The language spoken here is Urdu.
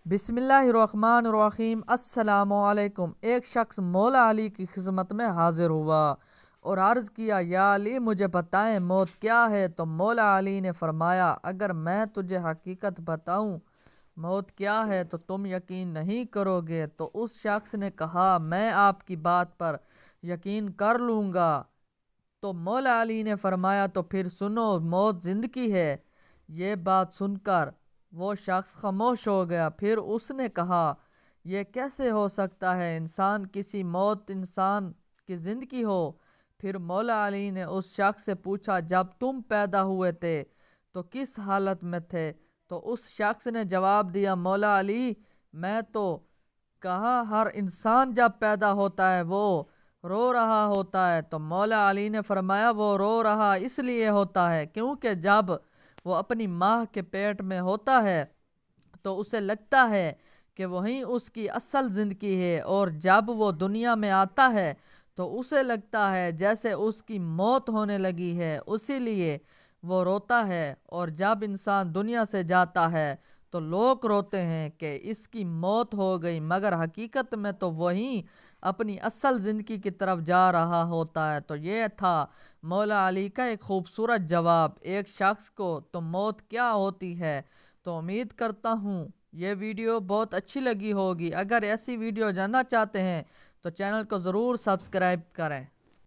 بسم اللہ الرحمن الرحیم۔ السلام علیکم۔ ایک شخص مولا علی کی خدمت میں حاضر ہوا اور عرض کیا، یا علی مجھے بتائیں موت کیا ہے؟ تو مولا علی نے فرمایا، اگر میں تجھے حقیقت بتاؤں موت کیا ہے تو تم یقین نہیں کرو گے۔ تو اس شخص نے کہا، میں آپ کی بات پر یقین کر لوں گا۔ تو مولا علی نے فرمایا، تو پھر سنو، موت زندگی ہے۔ یہ بات سن کر وہ شخص خاموش ہو گیا۔ پھر اس نے کہا، یہ کیسے ہو سکتا ہے انسان کی زندگی ہو؟ پھر مولا علی نے اس شخص سے پوچھا، جب تم پیدا ہوئے تھے تو کس حالت میں تھے؟ تو اس شخص نے جواب دیا، مولا علی میں تو کہا ہر انسان جب پیدا ہوتا ہے وہ رو رہا ہوتا ہے۔ تو مولا علی نے فرمایا، وہ رو رہا اس لیے ہوتا ہے کیونکہ جب وہ اپنی ماں کے پیٹ میں ہوتا ہے تو اسے لگتا ہے کہ وہیں اس کی اصل زندگی ہے، اور جب وہ دنیا میں آتا ہے تو اسے لگتا ہے جیسے اس کی موت ہونے لگی ہے، اسی لیے وہ روتا ہے۔ اور جب انسان دنیا سے جاتا ہے تو لوگ روتے ہیں کہ اس کی موت ہو گئی، مگر حقیقت میں تو وہیں اپنی اصل زندگی کی طرف جا رہا ہوتا ہے۔ تو یہ تھا مولا علی کا ایک خوبصورت جواب ایک شخص کو تو موت کیا ہوتی ہے۔ تو امید کرتا ہوں یہ ویڈیو بہت اچھی لگی ہوگی۔ اگر ایسی ویڈیو جاننا چاہتے ہیں تو چینل کو ضرور سبسکرائب کریں۔